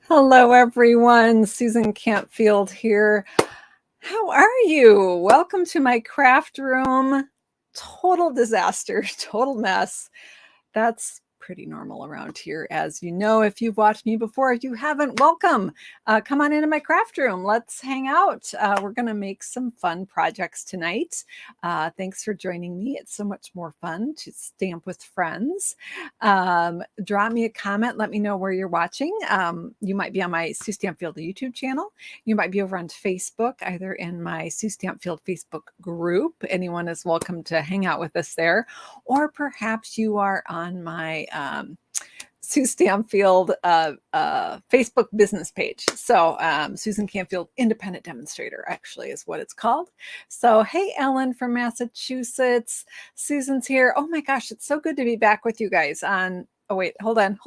Hello, everyone. Susan Campfield here. How are you? Welcome to my craft room. Total disaster, total mess. That's pretty normal around here, as you know. If you've watched me before, if you haven't, welcome. Come on into my craft room. Let's hang out. We're going to make some fun projects tonight. Thanks for joining me. It's so much more fun to stamp with friends. Drop me a comment. Let me know where you're watching. You might be on my Sue Stampfield YouTube channel. You might be over on Facebook, either in my Sue Stampfield Facebook group. Anyone is welcome to hang out with us there. Or perhaps you are on my Sue Stampfield Facebook business page. So Susan Campfield Independent Demonstrator actually is what it's called. So hey, Ellen from Massachusetts. Susan's here. Oh my gosh, it's so good to be back with you guys on, oh wait, hold on.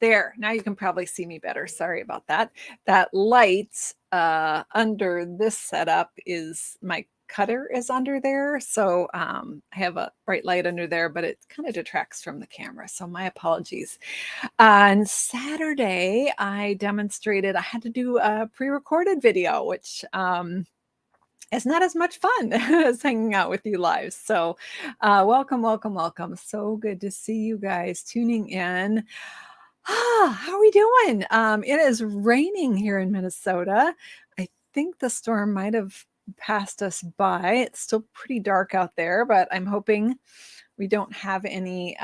There, now you can probably see me better. Sorry about that. That light under this setup is my cutter is under there. So I have a bright light under there, but it kind of detracts from the camera. So my apologies. On Saturday, I demonstrated, I had to do a pre-recorded video, which it's not as much fun as hanging out with you live. So welcome. So good to see you guys tuning in. How are we doing? It is raining here in Minnesota. I think the storm might have passed us by. It's still pretty dark out there, but I'm hoping we don't have any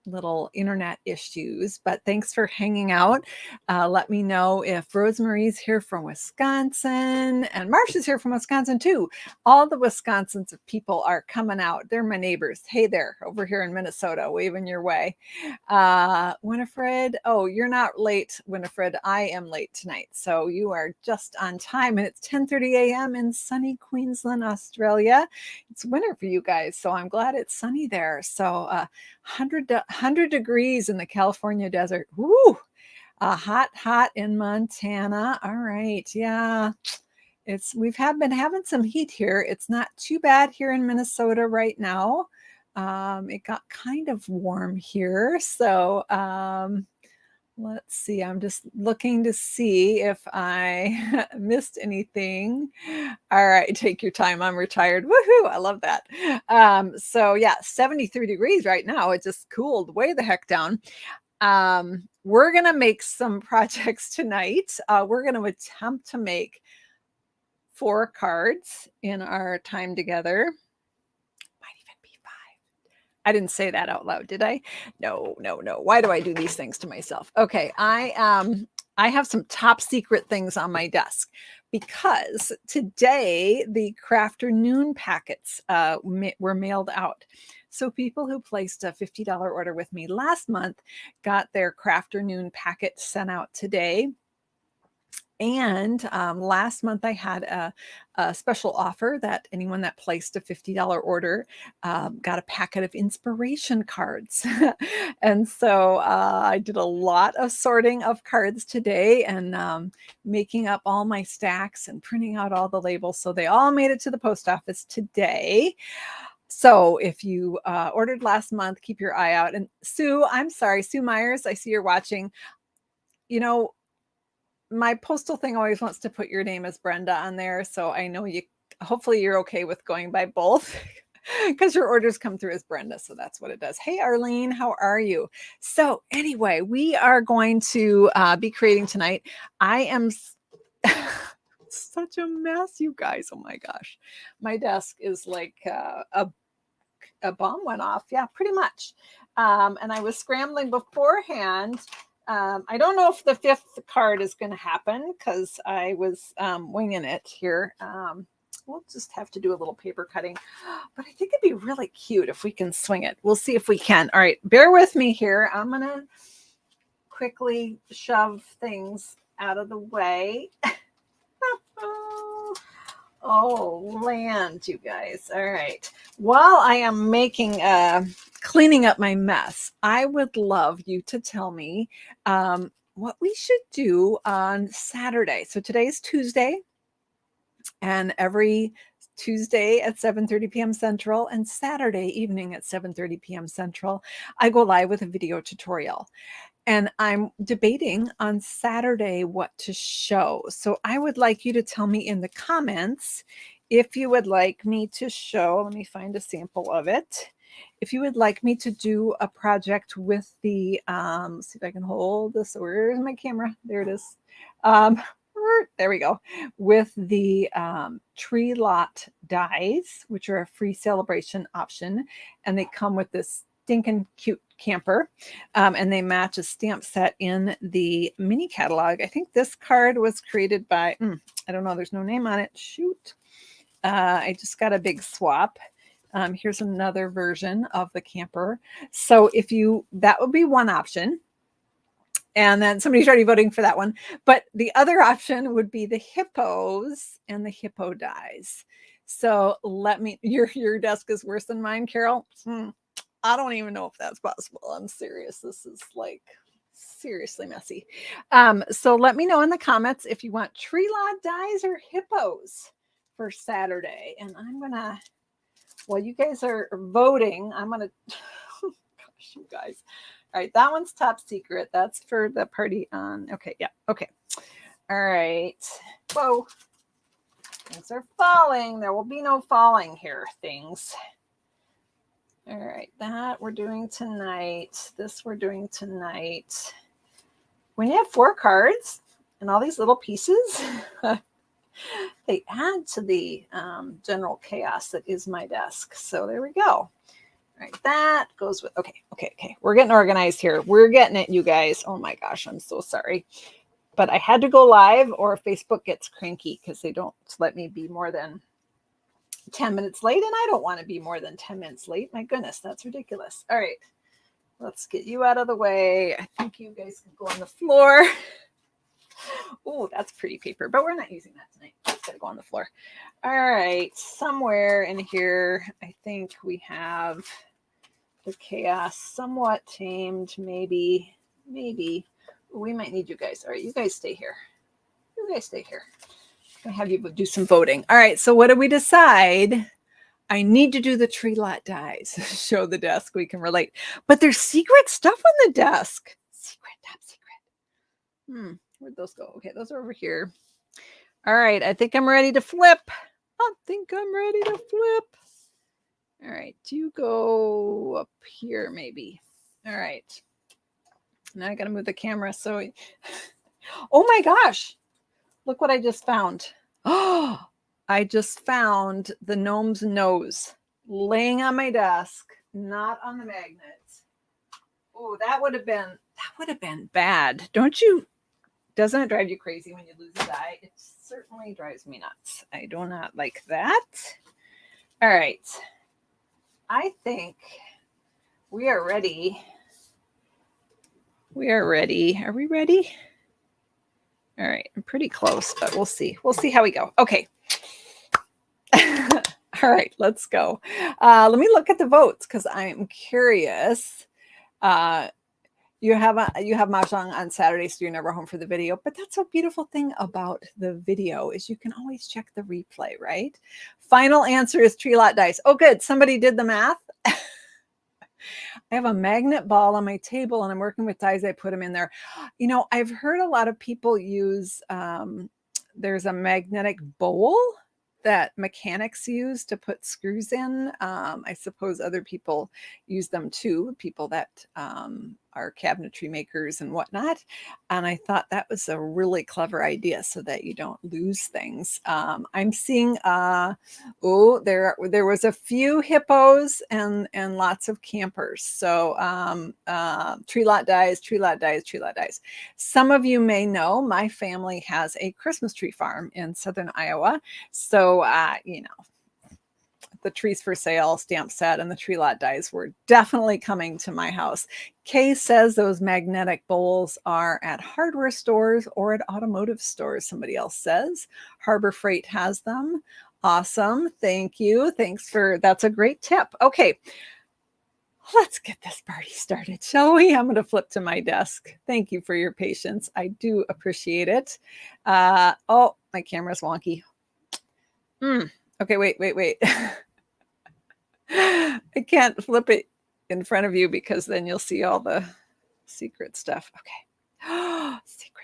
little internet issues. But thanks for hanging out. Let me know if Rosemary's here from Wisconsin, and Marcia's here from Wisconsin too. All the Wisconsins of people are coming out. They're my neighbors. Hey there, over here in Minnesota, waving your way. Winifred, oh, you're not late, Winifred. I am late tonight, so you are just on time, and it's 10:30 a.m. in sunny Queensland, Australia. It's winter for you guys, so I'm glad it's sunny there. So 100 degrees in the California desert. Woo! Hot in Montana. All right, yeah. We've been having some heat here. It's not too bad here in Minnesota right now. It got kind of warm here. So let's see. I'm just looking to see if I missed anything. All right, take your time. I'm retired. Woohoo! I love that. So yeah, 73 degrees right now. It just cooled way the heck down. We're gonna make some projects tonight. We're gonna attempt to make 4 cards in our time together. Might even be 5. I didn't say that out loud, did I? No. Why do I do these things to myself? Okay, I have some top secret things on my desk because today the Crafternoon packets were mailed out. So people who placed a $50 order with me last month got their Crafternoon packet sent out today. And last month I had a special offer that anyone that placed a $50 order got a packet of inspiration cards. And so I did a lot of sorting of cards today and making up all my stacks and printing out all the labels. So they all made it to the post office today. So if you ordered last month, keep your eye out. And Sue, I'm sorry, Sue Myers, I see you're watching. You know, my postal thing always wants to put your name as Brenda on there. So I know hopefully you're okay with going by both because your orders come through as Brenda. So that's what it does. Hey, Arlene, how are you? So anyway, we are going to be creating tonight. I am such a mess, you guys. Oh my gosh. My desk is like a bomb went off. Yeah, pretty much. And I was scrambling beforehand. I don't know if the 5th card is going to happen because I was winging it here. We'll just have to do a little paper cutting, but I think it'd be really cute if we can swing it. We'll see if we can. All right, bear with me here. I'm going to quickly shove things out of the way. Oh, land, you guys. All right. While I am making cleaning up my mess, I would love you to tell me what we should do on Saturday. So today's Tuesday, and every Tuesday at 7:30 p.m. Central and Saturday evening at 7:30 p.m. Central, I go live with a video tutorial. And I'm debating on Saturday what to show. So I would like you to tell me in the comments if you would like me to show, let me find a sample of it. If you would like me to do a project with the, let's see if I can hold this. Where's my camera? There it is. There we go. With the tree lot dies, which are a free celebration option. And they come with this stinking cute camper, and they match a stamp set in the mini catalog. I think this card was created by, I don't know, there's no name on it. Shoot. I just got a big swap. Here's another version of the camper. So if you, that would be one option. And then somebody's already voting for that one. But the other option would be the hippos and the hippo dies. So let me, your desk is worse than mine, Carol. I don't even know if that's possible. I'm serious. This is like seriously messy. So let me know in the comments if you want tree lot dies or hippos for Saturday. And I'm going to, while you guys are voting, I'm going to, gosh, you guys. All right, that one's top secret. That's for the party on, okay, yeah, okay. All right, whoa, things are falling. There will be no falling here, things. All right, that we're doing tonight. This we're doing tonight. When you have 4 cards and all these little pieces, they add to the general chaos that is my desk. So there we go. All right, that goes with, okay. We're getting organized here. We're getting it, you guys. Oh my gosh, I'm so sorry. But I had to go live or Facebook gets cranky because they don't let me be more than 10 minutes late. And I don't want to be more than 10 minutes late. My goodness, that's ridiculous. All right, let's get you out of the way. I think you guys can go on the floor. Oh, that's pretty paper, but we're not using that tonight. It's gotta go on the floor. All right, somewhere in here, I think we have the chaos somewhat tamed, maybe. We might need you guys. All right, you guys stay here. I'm gonna have you do some voting. All right, so what did we decide? I need to do the tree lot dies. Show the desk, we can relate. But there's secret stuff on the desk. Secret, top secret. Where'd those go? Okay, those are over here. All right, I think I'm ready to flip. All right, you go up here maybe. All right. Now I got to move the camera. So, oh my gosh, look what I just found. Oh, I just found the gnome's nose laying on my desk, not on the magnets. Oh, that would have been bad. Doesn't it drive you crazy when you lose a die? It certainly drives me nuts. I do not like that. All right. I think we are ready. Are we ready? All right. I'm pretty close, but we'll see. We'll see how we go. Okay. All right, let's go. Let me look at the votes because I'm curious. You have mahjong on Saturday, so you're never home for the video. But that's a beautiful thing about the video is you can always check the replay, right? Final answer is tree lot dice. Oh, good. Somebody did the math. I have a magnet ball on my table and I'm working with dies. I put them in there. You know, I've heard a lot of people use, there's a magnetic bowl that mechanics use to put screws in. I suppose other people use them too, people that are cabinetry makers and whatnot. And I thought that was a really clever idea so that you don't lose things. I'm seeing, there was a few hippos and lots of campers. So tree lot dies. Some of you may know my family has a Christmas tree farm in southern Iowa. So, you know, the trees for sale stamp set and the tree lot dies were definitely coming to my house. Kay says those magnetic bowls are at hardware stores or at automotive stores. Somebody else says Harbor Freight has them. Awesome. Thank you. That's a great tip. Okay. Let's get this party started, shall we? I'm going to flip to my desk. Thank you for your patience. I do appreciate it. Oh, my camera's wonky. Okay, wait. I can't flip it in front of you because then you'll see all the secret stuff. Okay.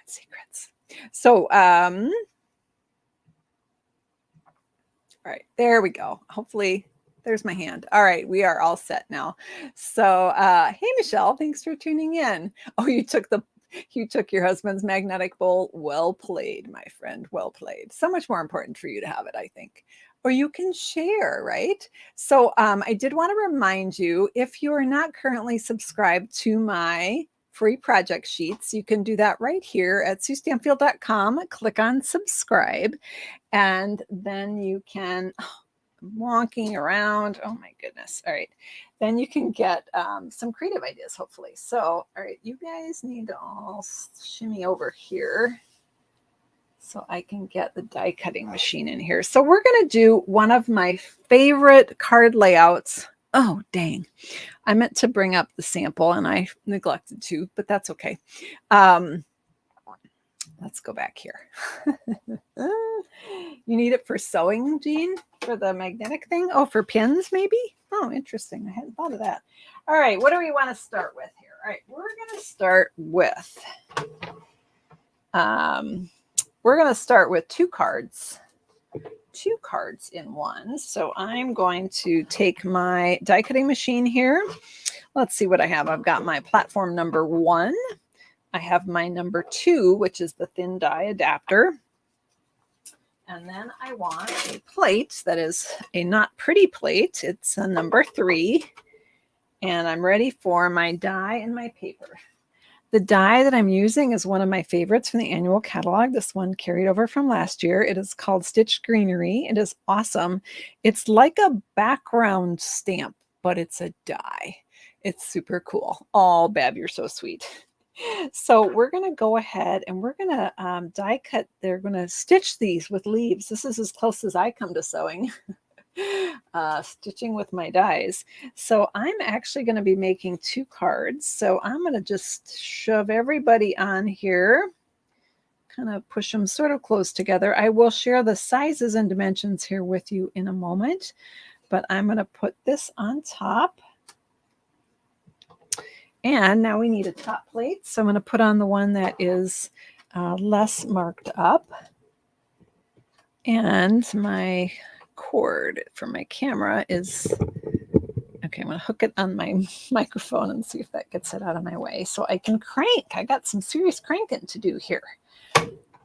Secrets. So, all right, there we go. Hopefully, there's my hand. All right, we are all set now. So, hey, Michelle, thanks for tuning in. Oh, you took your husband's magnetic bowl. Well played, my friend. Well played. So much more important for you to have it, I think. Or you can share, right? So, I did want to remind you, if you are not currently subscribed to my free project sheets, you can do that right here at suestanfield.com. Click on subscribe, and then you can wonking around. Oh my goodness. All right. Then you can get some creative ideas, hopefully. So, all right, you guys need to all shimmy over here so I can get the die cutting machine in here. So we're going to do one of my favorite card layouts. Oh, dang. I meant to bring up the sample and I neglected to, but that's okay. Let's go back here. You need it for sewing, Jean, for the magnetic thing? Oh, for pins, maybe? Oh, interesting. I hadn't thought of that. All right, what do we want to start with here? All right, we're going to start with two cards in one. So I'm going to take my die cutting machine here. Let's see what I have. I've got my platform number 1. I have my number 2, which is the thin die adapter. And then I want a plate that is a not pretty plate. It's a number 3. And I'm ready for my die and my paper. The die that I'm using is one of my favorites from the annual catalog. This one carried over from last year. It is called Stitch Greenery. It is awesome. It's like a background stamp, but it's a die. It's super cool. Oh, Bab, you're so sweet. So we're going to go ahead and we're going to die cut. They're going to stitch these with leaves. This is as close as I come to sewing, stitching with my dies. So I'm actually going to be making 2 cards. So I'm going to just shove everybody on here, kind of push them sort of close together. I will share the sizes and dimensions here with you in a moment, but I'm going to put this on top. And now we need a top plate. So I'm going to put on the one that is less marked up. And my cord for my camera is, okay, I'm going to hook it on my microphone and see if that gets it out of my way so I can crank. I got some serious cranking to do here.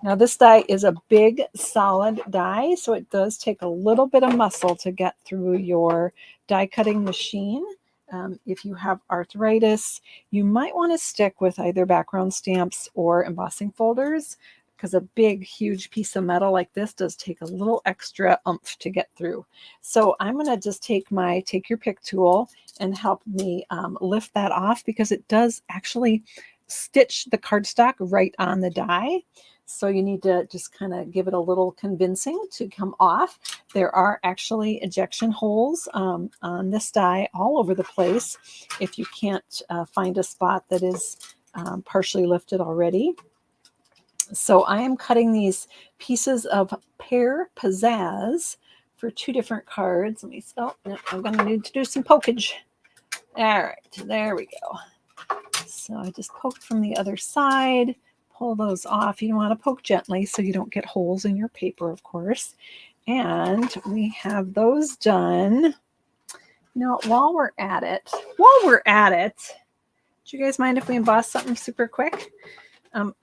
Now this die is a big solid die, so it does take a little bit of muscle to get through your die cutting machine. If you have arthritis, you might want to stick with either background stamps or embossing folders, because a big, huge piece of metal like this does take a little extra oomph to get through. So I'm going to just take my take your pick tool and help me lift that off, because it does actually stitch the cardstock right on the die. So you need to just kind of give it a little convincing to come off. There are actually ejection holes on this die all over the place if you can't find a spot that is partially lifted already. So I am cutting these pieces of pear pizzazz for 2 different cards. Let me, oh, no, I'm going to need to do some pokage. All right, there we go. So I just poked from the other side. Pull those off. You want to poke gently so you don't get holes in your paper, of course. And we have those done. You know, while we're at it, do you guys mind if we emboss something super quick? I'm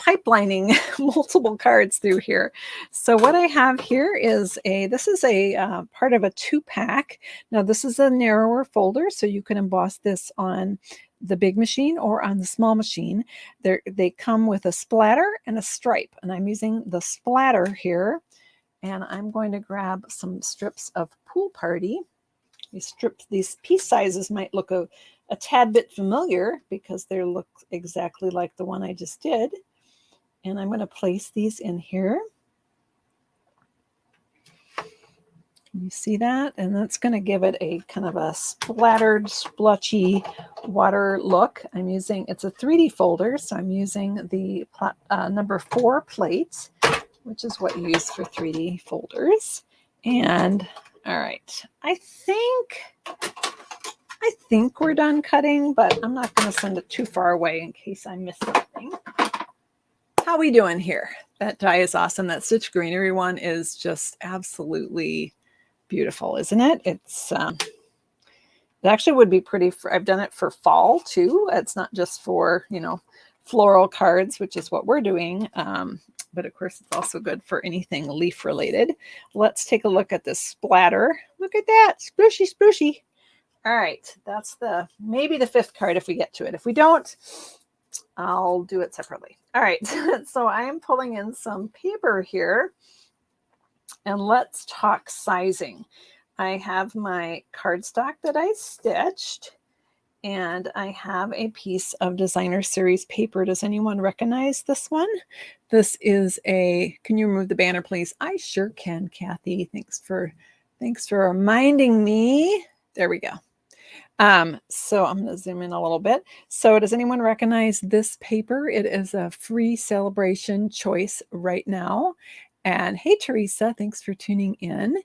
pipelining multiple cards through here. So what I have here is this is a part of a 2-pack. Now this is a narrower folder, so you can emboss this on the big machine or on the small machine. They come with a splatter and a stripe, and I'm using the splatter here, and I'm going to grab some strips of Pool Party. These piece sizes might look a tad bit familiar because they look exactly like the one I just did. And I'm going to place these in here. Can you see that? And that's going to give it a kind of a splattered, splotchy water look. It's a 3D folder, so I'm using the number 4 plate. which is what you use for 3D folders. And all right, I think we're done cutting, but I'm not going to send it too far away in case I miss something. How we doing here? That die is awesome. That Stitch Greenery one is just absolutely beautiful, isn't it? It's it actually would be pretty I've done it for fall too. It's not just for, you know, floral cards, which is what we're doing. But of course, it's also good for anything leaf related. Let's take a look at this splatter. Look at that, splooshy, splooshy. All right, that's maybe the 5th card if we get to it. If we don't, I'll do it separately. All right, so I am pulling in some paper here, and let's talk sizing. I have my cardstock that I stitched, and I have a piece of designer series paper. Does anyone recognize this one? This is can you remove the banner, please? I sure can, Kathy. Thanks for reminding me. There we go. So I'm going to zoom in a little bit. So does anyone recognize this paper? It is a free celebration choice right now. And hey, Teresa, thanks for tuning in.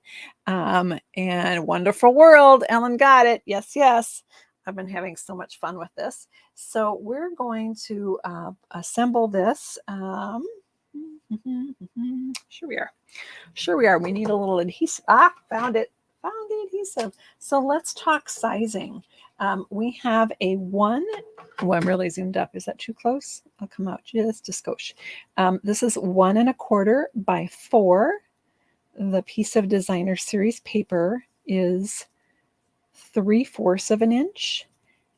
And wonderful world. Ellen got it. Yes, yes. I've been having so much fun with this. So we're going to assemble this. Sure we are. Sure we are. We need a little adhesive. Ah, found it. Found the adhesive. So let's talk sizing. We have a 1. Oh, I'm really zoomed up. Is that too close? I'll come out just a skosh. This is 1 1/4 by 4. The piece of designer series paper is 3/4 of an inch,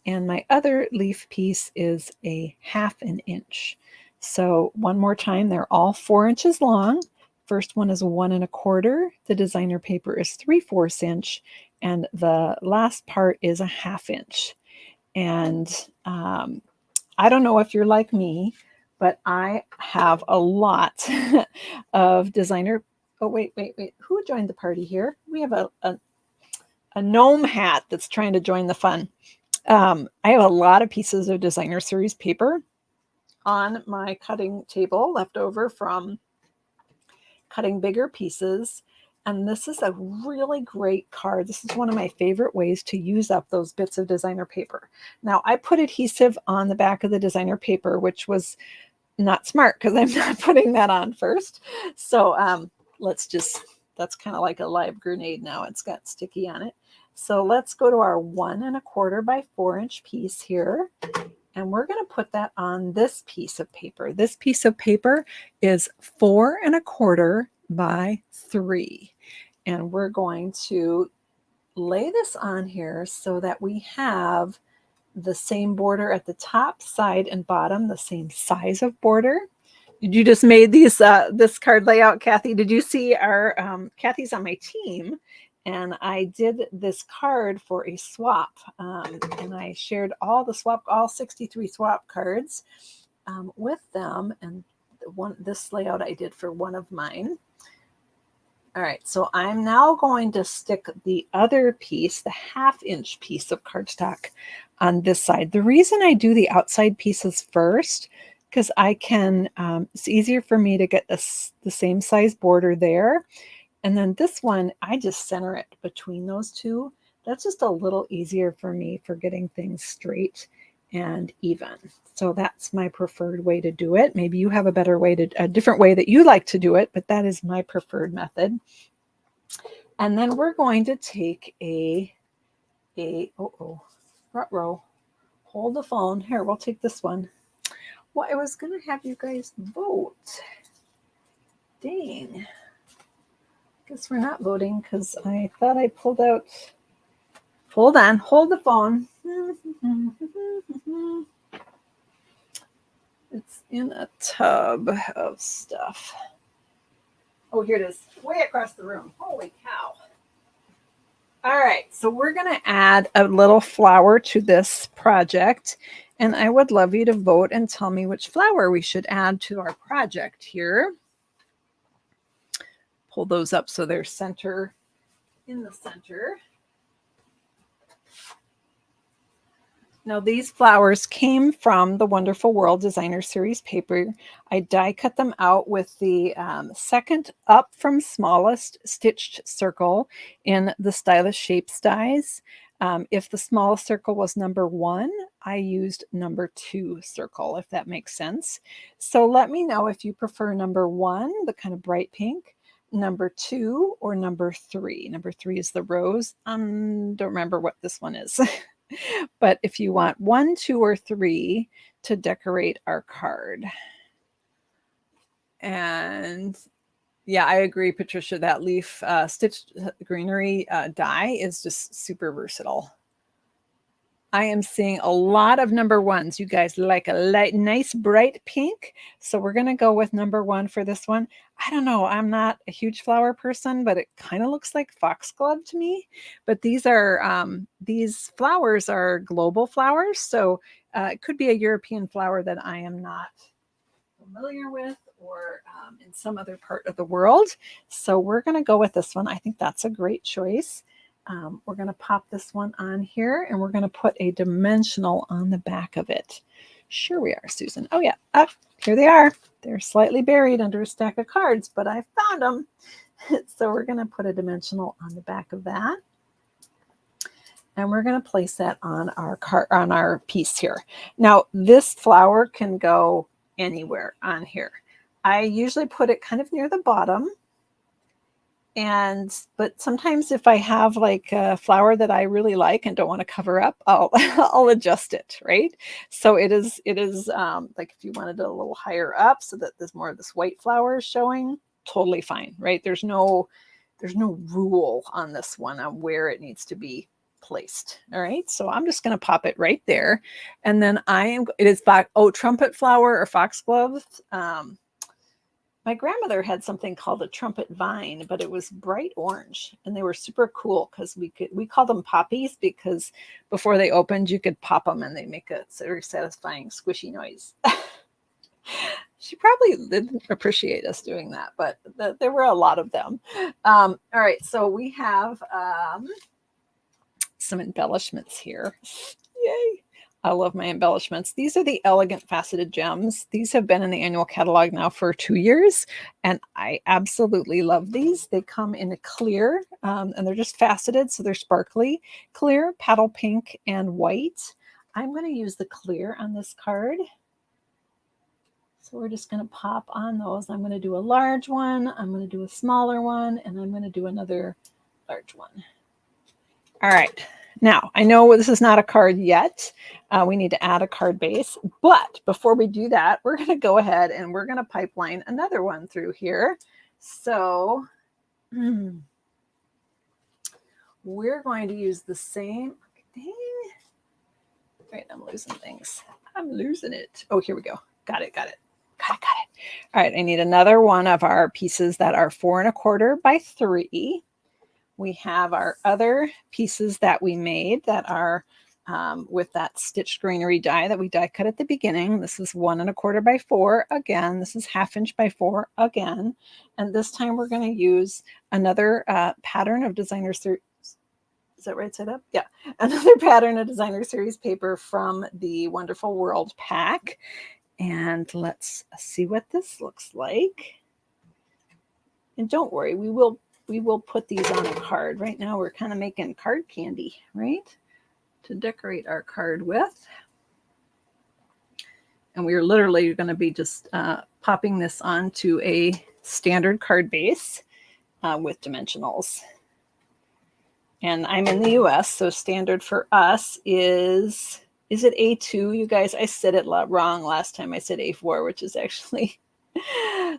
and my other leaf piece is a 1/2 an inch. So one more time, they're all 4 inches long. First one is 1 1/4. The designer paper is 3/4 inch, and the last part is a 1/2 inch. And I don't know if you're like me, but I have a lot of designer. Oh, wait. Who joined the party here? We have a gnome hat that's trying to join the fun. I have a lot of pieces of designer series paper on my cutting table left over from cutting bigger pieces. And this is a really great card. This is one of my favorite ways to use up those bits of designer paper. Now, I put adhesive on the back of the designer paper, which was not smart because I'm not putting that on first. So that's kind of like a live grenade now. It's got sticky on it. So let's go to our 1 1/4 by 4 inch piece here. And we're going to put that on this piece of paper. This piece of paper is 4 1/4 by 3. And we're going to lay this on here so that we have the same border at the top, side, and bottom, the same size of border. Did you just made these this card layout, Kathy? Did you see our Kathy's on my team, and I did this card for a swap, and I shared all 63 swap cards with them, and this layout I did for one of mine. All right, so I'm now going to stick the other piece, the 1/2 inch piece of cardstock on this side. The reason I do the outside pieces first, because I can, it's easier for me to get the same size border there. And then this one, I just center it between those two. That's just a little easier for me for getting things straight and even. So that's my preferred way to do it. Maybe you have a different way that you like to do it, but that is my preferred method. And then we're going to take front row, hold the phone. Here, we'll take this one. Well, I was going to have you guys vote. Dang. Guess we're not voting because I thought I pulled out. Hold on, hold the phone. It's in a tub of stuff. Oh, here it is, way across the room. Holy cow. All right, so we're going to add a little flower to this project, and I would love you to vote and tell me which flower we should add to our project here. Pull those up so they're in the center. Now these flowers came from the Wonderful World Designer Series paper. I die cut them out with the second up from smallest stitched circle in the Stylish Shapes dies. If the smallest circle was number 1, I used number 2 circle, if that makes sense. So let me know if you prefer number 1, the kind of bright pink, number 2, or number 3. Number 3 is the rose. Don't remember what this one is. But if you want 1, 2, or 3 to decorate our card. And yeah, I agree, Patricia, that leaf stitched greenery die is just super versatile. I am seeing a lot of number 1s. You guys like a light, nice, bright pink. So we're going to go with number 1 for this one. I don't know. I'm not a huge flower person, but it kind of looks like foxglove to me. But these flowers are global flowers. So it could be a European flower that I am not familiar with, or in some other part of the world. So we're going to go with this one. I think that's a great choice. We're going to pop this one on here, and we're going to put a dimensional on the back of it. Sure we are, Susan. Oh yeah, here they are. They're slightly buried under a stack of cards, but I found them. So we're going to put a dimensional on the back of that. And we're going to place that on our piece here. Now, this flower can go anywhere on here. I usually put it kind of near the bottom. But sometimes if I have like a flower that I really like and don't want to cover up, I'll adjust it, right? So it is like if you wanted it a little higher up so that there's more of this white flower showing, totally fine, right? There's no rule on this one on where it needs to be placed. All right, so I'm just going to pop it right there, and then it is back. Oh, trumpet flower or foxglove. My grandmother had something called a trumpet vine, but it was bright orange, and they were super cool because we called them poppies because before they opened, you could pop them and they make a very satisfying squishy noise. She probably didn't appreciate us doing that, but there were a lot of them. All right, so we have some embellishments here. Yay! I love my embellishments. These are the elegant faceted gems. These have been in the annual catalog now for 2 years, and I absolutely love these. They come in a clear, and they're just faceted, so they're sparkly, clear, paddle pink, and white. I'm going to use the clear on this card. So we're just going to pop on those. I'm going to do a large one, I'm going to do a smaller one, and I'm going to do another large one. All right. Now, I know this is not a card yet. We need to add a card base. But before we do that, we're going to go ahead and we're going to pipeline another one through here. So we're going to use the same. Dang. Wait, I'm losing things. I'm losing it. Oh, here we go. Got it. All right. I need another one of our pieces that are 4 1/4 by 3. We have our other pieces that we made that are with that stitched greenery die that we die cut at the beginning. This is 1 1/4 by 4 again. This is 1/2 inch by 4 again. And this time we're going to use another pattern of Designer Series. Is that right side up? Yeah. Another pattern of Designer Series paper from the Wonderful World pack. And let's see what this looks like. And don't worry, we will put these on a card. Right now we're kind of making card candy, right? To decorate our card with. And we're literally going to be just popping this onto a standard card base with dimensionals. And I'm in the US, so standard for us is it A2, you guys? I said it wrong last time. I said A4, which is actually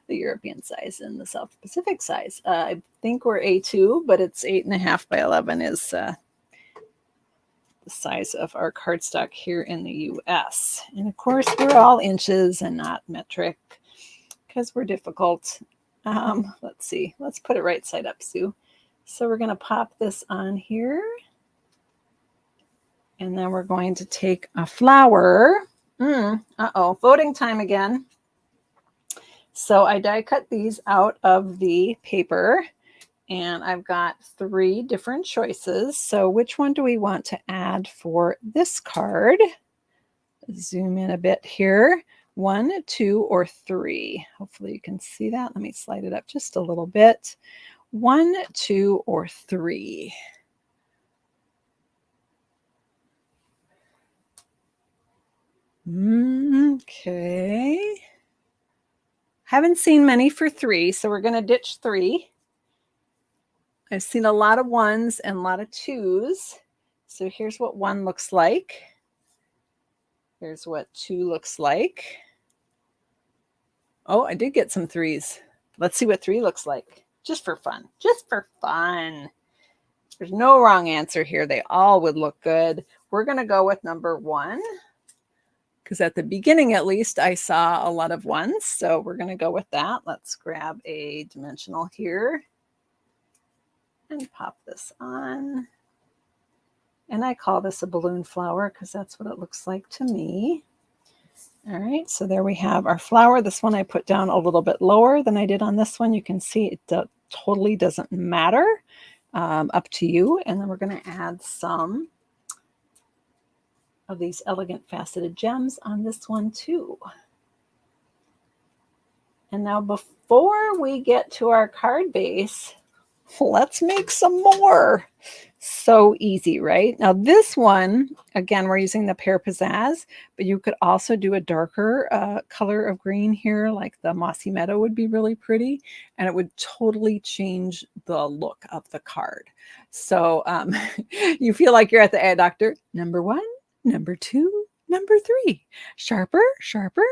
the European size and the South Pacific size. I think we're A2, but it's 8.5 by 11 is the size of our cardstock here in the US. And of course, we're all inches and not metric because we're difficult. Let's see. Let's put it right side up, Sue. So we're going to pop this on here. And then we're going to take a flower. Voting time again. So I die cut these out of the paper, And I've got 3 different choices. So which one do we want to add for this card? Zoom in a bit here. 1, 2, or 3. Hopefully you can see that. Let me slide it up just a little bit. 1, 2, or 3. Okay. Haven't seen many for 3, so we're going to ditch 3. I've seen a lot of 1s and a lot of 2s. So here's what 1 looks like. Here's what 2 looks like. Oh, I did get some 3s. Let's see what 3 looks like. Just for fun. Just for fun. There's no wrong answer here. They all would look good. We're going to go with number 1. Because at the beginning, at least, I saw a lot of 1s. So we're going to go with that. Let's grab a dimensional here and pop this on. And I call this a balloon flower because that's what it looks like to me. All right, so there we have our flower. This one I put down a little bit lower than I did on this one. You can see it totally doesn't matter. Up to you. And then we're going to add some of these elegant faceted gems on this one too. And now before we get to our card base, let's make some more. So easy, right? Now this one, again, we're using the Pear Pizzazz, but you could also do a darker color of green here, like the Mossy Meadow would be really pretty, and it would totally change the look of the card. So you feel like you're at the eye doctor. Number 1, number 2, number 3. Sharper, sharper.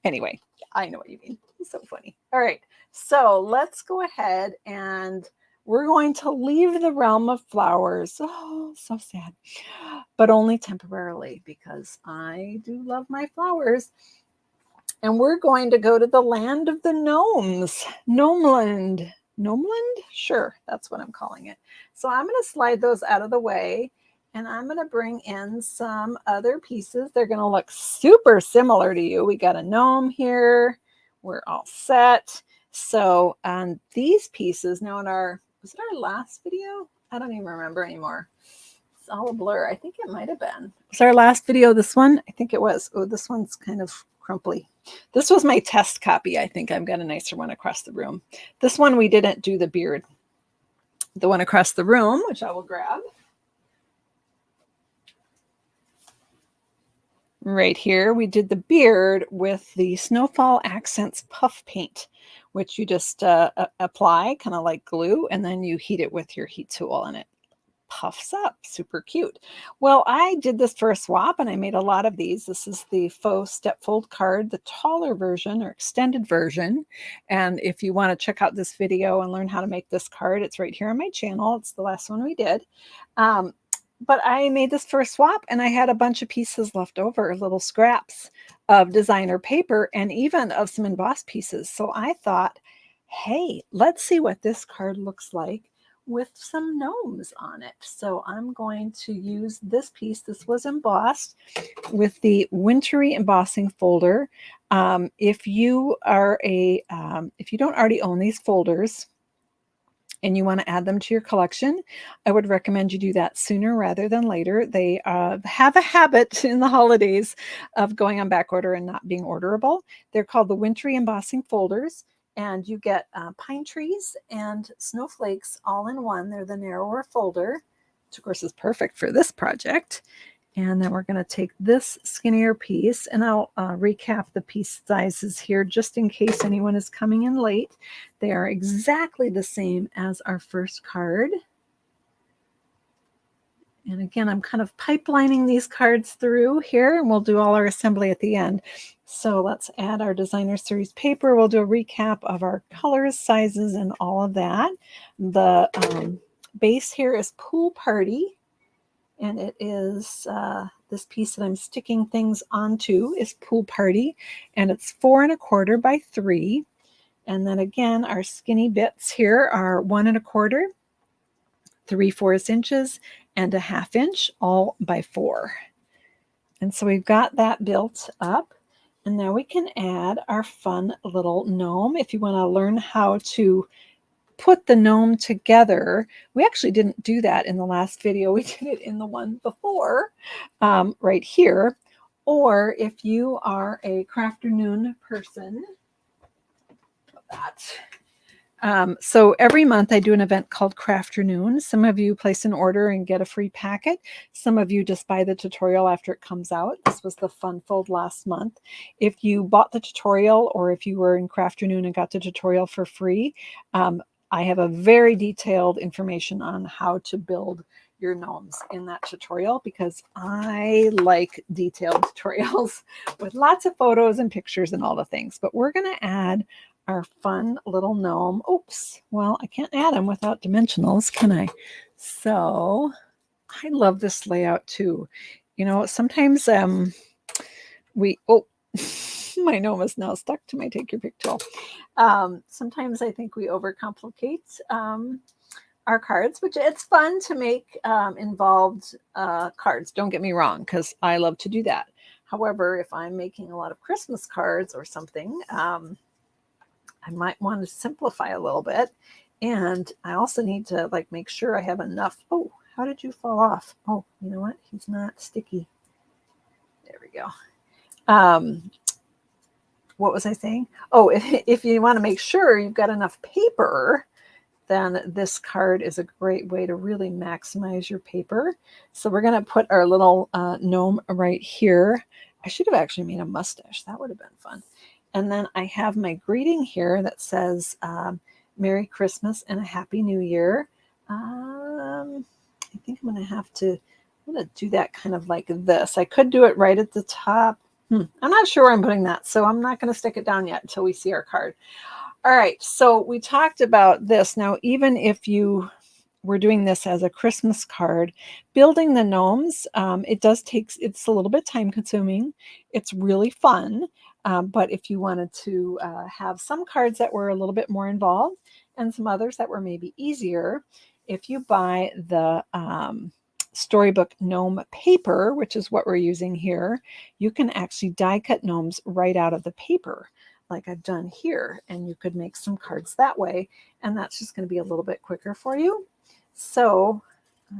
Anyway, I know what you mean. It's so funny. All right, so let's go ahead and we're going to leave the realm of flowers. Oh, so sad. But only temporarily because I do love my flowers. And we're going to go to the land of the gnomes. Gnomeland. Gnomeland? Sure, that's what I'm calling it. So I'm going to slide those out of the way. And I'm going to bring in some other pieces. They're going to look super similar to you. We got a gnome here. We're all set. So on these pieces, now was it our last video? I don't even remember anymore. It's all a blur. I think it might have been. Was our last video this one? I think it was. Oh, this one's kind of crumply. This was my test copy. I think I've got a nicer one across the room. This one we didn't do the beard. The one across the room, which I will grab. Right here, we did the beard with the Snowfall Accents Puff Paint, which you just apply kind of like glue, and then you heat it with your heat tool, and it puffs up. Super cute. Well, I did this for a swap, and I made a lot of these. This is the faux step fold card, the taller version or extended version. And if you want to check out this video and learn how to make this card, it's right here on my channel. It's the last one we did. But I made this for a swap, and I had a bunch of pieces left over, little scraps of designer paper and even of some embossed pieces. So I thought, hey, let's see what this card looks like with some gnomes on it. So I'm going to use this piece. This was embossed with the wintry embossing folder. If you don't already own these folders, and you want to add them to your collection, I would recommend you do that sooner rather than later. They have a habit in the holidays of going on back order and not being orderable. They're called the Wintry Embossing Folders, and you get pine trees and snowflakes all in one. They're the narrower folder, which of course is perfect for this project. And then we're going to take this skinnier piece, and I'll recap the piece sizes here just in case anyone is coming in late. They are exactly the same as our first card. And again, I'm kind of pipelining these cards through here, and we'll do all our assembly at the end. So let's add our designer series paper. We'll do a recap of our colors, sizes, and all of that. The base here is Pool Party. And it is this piece that I'm sticking things onto is Pool Party, and it's 4 1/4 by 3. And then again, our skinny bits here are 1 1/4, 3/4 inches, and 1/2 inch, all by 4. And so we've got that built up. And now we can add our fun little gnome. If you want to learn how to put the gnome together, we actually didn't do that in the last video. We did it in the one before, right here. Or if you are a Crafternoon person, so every month I do an event called Crafternoon. Some of you place an order and get a free packet. Some of you just buy the tutorial after it comes out. This was the Fun Fold last month. If you bought the tutorial, or if you were in Crafternoon and got the tutorial for free, I have a very detailed information on how to build your gnomes in that tutorial, because I like detailed tutorials with lots of photos and pictures and all the things. But we're going to add our fun little gnome. Oops, well, I can't add them without dimensionals, can I? So I love this layout too. You know, sometimes my gnome is now stuck to my take your pick tool. Sometimes I think we overcomplicate our cards, which it's fun to make involved cards. Don't get me wrong, because I love to do that. However, if I'm making a lot of Christmas cards or something, I might want to simplify a little bit. And I also need to make sure I have enough. Oh, how did you fall off? Oh, you know what? He's not sticky. There we go. What was I saying? Oh, if you want to make sure you've got enough paper, then this card is a great way to really maximize your paper. So we're going to put our little gnome right here. I should have actually made a mustache. That would have been fun. And then I have my greeting here that says Merry Christmas and a Happy New Year. I think I'm going to do that kind of like this. I could do it right at the top. I'm not sure where I'm putting that, so I'm not going to stick it down yet until we see our card. All right, so we talked about this. Now, even if you were doing this as a Christmas card, building the gnomes, it's a little bit time consuming. It's really fun. But if you wanted to have some cards that were a little bit more involved and some others that were maybe easier, if you buy the Storybook Gnome paper, which is what we're using here, you can actually die cut gnomes right out of the paper, like I've done here, and you could make some cards that way, and that's just going to be a little bit quicker for you. So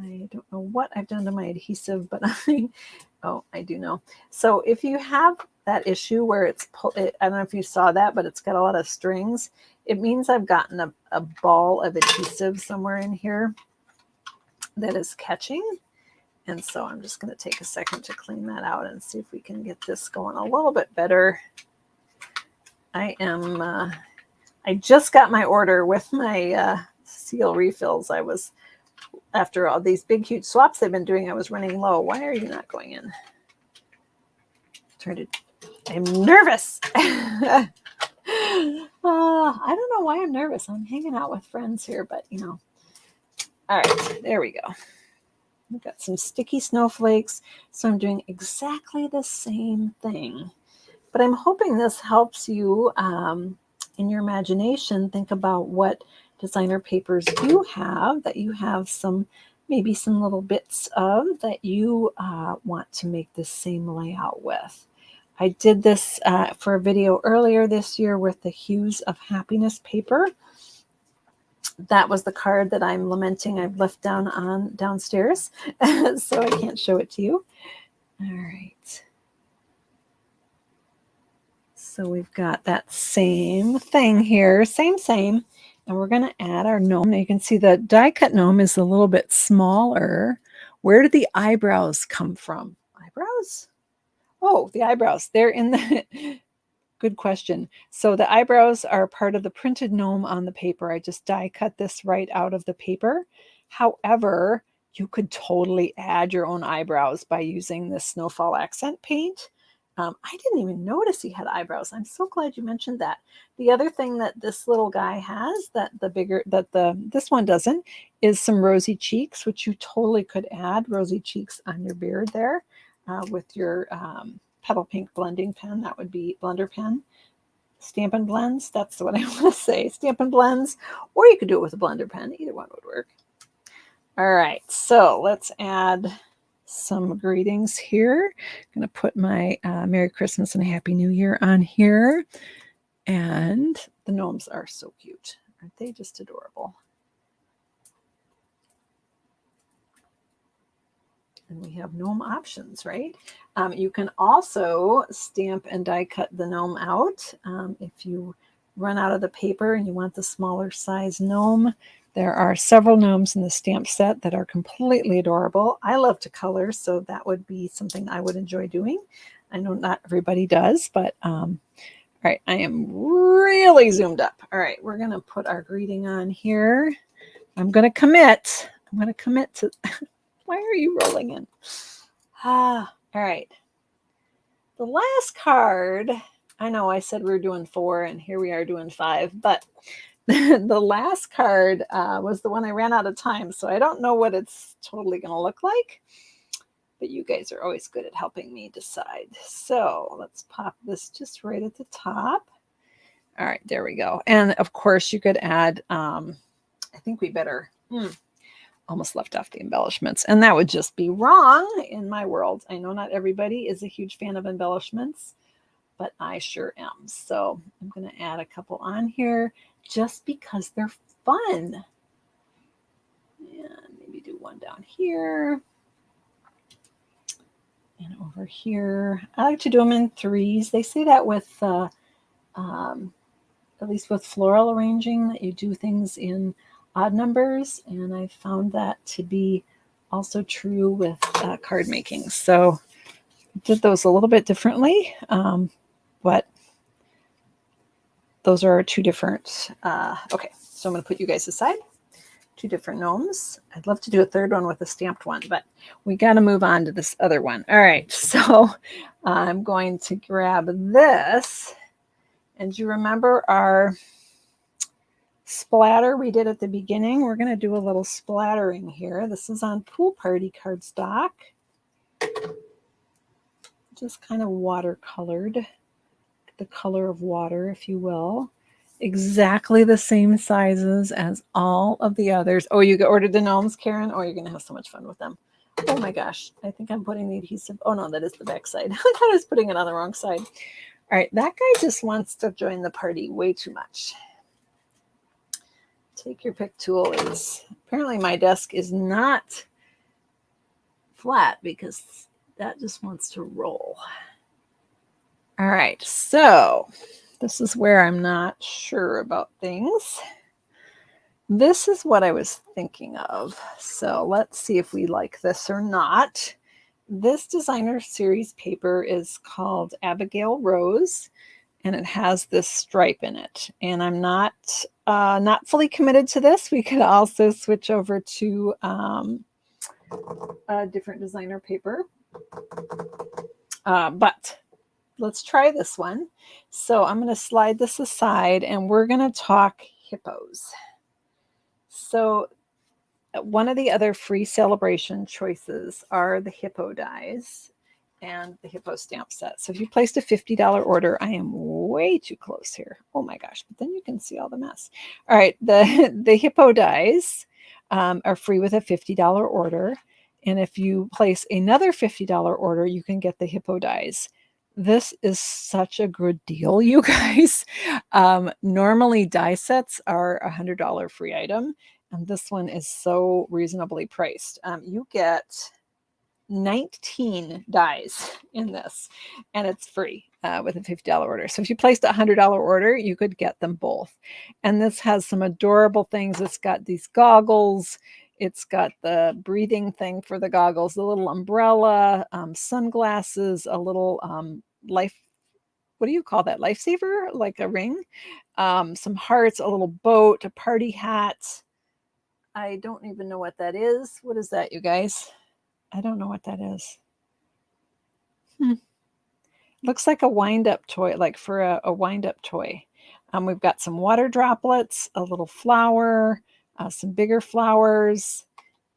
I don't know what I've done to my adhesive, but I do know. So if you have that issue where I don't know if you saw that, but it's got a lot of strings, it means I've gotten a ball of adhesive somewhere in here that is catching. And so I'm just going to take a second to clean that out and see if we can get this going a little bit better. I just got my order with my seal refills. After all these big, huge swaps they've been doing, I was running low. Why are you not going in? I'm nervous. I don't know why I'm nervous. I'm hanging out with friends here, but All right, there we go. We've got some sticky snowflakes. So I'm doing exactly the same thing. But I'm hoping this helps you in your imagination think about what designer papers you have, that you have maybe some little bits of that you want to make the same layout with. I did this for a video earlier this year with the Hues of Happiness paper. That was the card that I'm lamenting I've left downstairs, so I can't show it to you. All right. So we've got that same thing here, same, and we're going to add our gnome. Now you can see the die cut gnome is a little bit smaller. Where did the eyebrows come from? Eyebrows? Oh, the eyebrows. They're in the... Good question. So the eyebrows are part of the printed gnome on the paper. I just die cut this right out of the paper. However, you could totally add your own eyebrows by using this Snowfall accent paint. I didn't even notice he had eyebrows. I'm so glad you mentioned that. The other thing that this little guy has this one doesn't is some rosy cheeks, which you totally could add rosy cheeks on your beard there with your Petal Pink blending pen. That would be blender pen. Stampin' Blends, that's what I want to say. Stampin' Blends, or you could do it with a blender pen. Either one would work. All right, so let's add some greetings here. I'm going to put my Merry Christmas and a Happy New Year on here. And the gnomes are so cute. Aren't they just adorable? And we have gnome options, right? You can also stamp and die cut the gnome out. If you run out of the paper and you want the smaller size gnome, there are several gnomes in the stamp set that are completely adorable. I love to color, so that would be something I would enjoy doing. I know not everybody does, but all right, I am really zoomed up. All right, we're going to put our greeting on here. I'm going to commit. I'm going to commit to... Why are you rolling in? All right. The last card, I know I said we were doing 4 and here we are doing 5, but the last card was the one I ran out of time, so I don't know what it's totally going to look like, but you guys are always good at helping me decide. So let's pop this just right at the top. All right, there we go. And of course you could add, I think we better... almost left off the embellishments, and that would just be wrong in my world. I know not everybody is a huge fan of embellishments, but I sure am. So I'm going to add a couple on here just because they're fun. And maybe do one down here and over here. I like to do them in 3s. They say that with at least with floral arranging, that you do things in odd numbers, and I found that to be also true with card making. So I did those a little bit differently, but those are 2 different. Okay, so I'm going to put you guys aside. 2 different gnomes. I'd love to do a 3rd one with a stamped one, but we got to move on to this other one. All right, so I'm going to grab this, and you remember our splatter we did at the beginning? We're going to do a little splattering here. This is on Pool Party cardstock. Just kind of watercolored, the color of water, if you will. Exactly the same sizes as all of the others. Oh, you ordered the gnomes, Karen? Oh, you're going to have so much fun with them. Oh my gosh, I think I'm putting the adhesive. Oh no, that is the back side. I thought I was putting it on the wrong side. All right, that guy just wants to join the party way too much. Take your pick tool is, apparently my desk is not flat because that just wants to roll. All right, so this is where I'm not sure about things. This is what I was thinking of. So let's see if we like this or not. This designer series paper is called Abigail Rose, and it has this stripe in it. And I'm not fully committed to this. We could also switch over to a different designer paper. But let's try this one. So I'm going to slide this aside, and we're going to talk hippos. So one of the other free celebration choices are the hippo dies and the hippo stamp set. So if you placed a $50 order, I am way too close here. Oh my gosh, but then you can see all the mess. All right, the hippo dies are free with a $50 order. And if you place another $50 order, you can get the hippo dies. This is such a good deal, you guys. Normally die sets are a $100 free item, and this one is so reasonably priced. You get 19 dies in this, and it's free with a $50 order. So if you placed a $100 order, you could get them both. And this has some adorable things. It's got these goggles. It's got the breathing thing for the goggles, the little umbrella, sunglasses, a little life, what do you call that? Lifesaver, like a ring, some hearts, a little boat, a party hat. I don't even know what that is. What is that, you guys? I don't know what that is. Looks like a wind-up toy, like for a wind-up toy. We've got some water droplets, a little flower, some bigger flowers,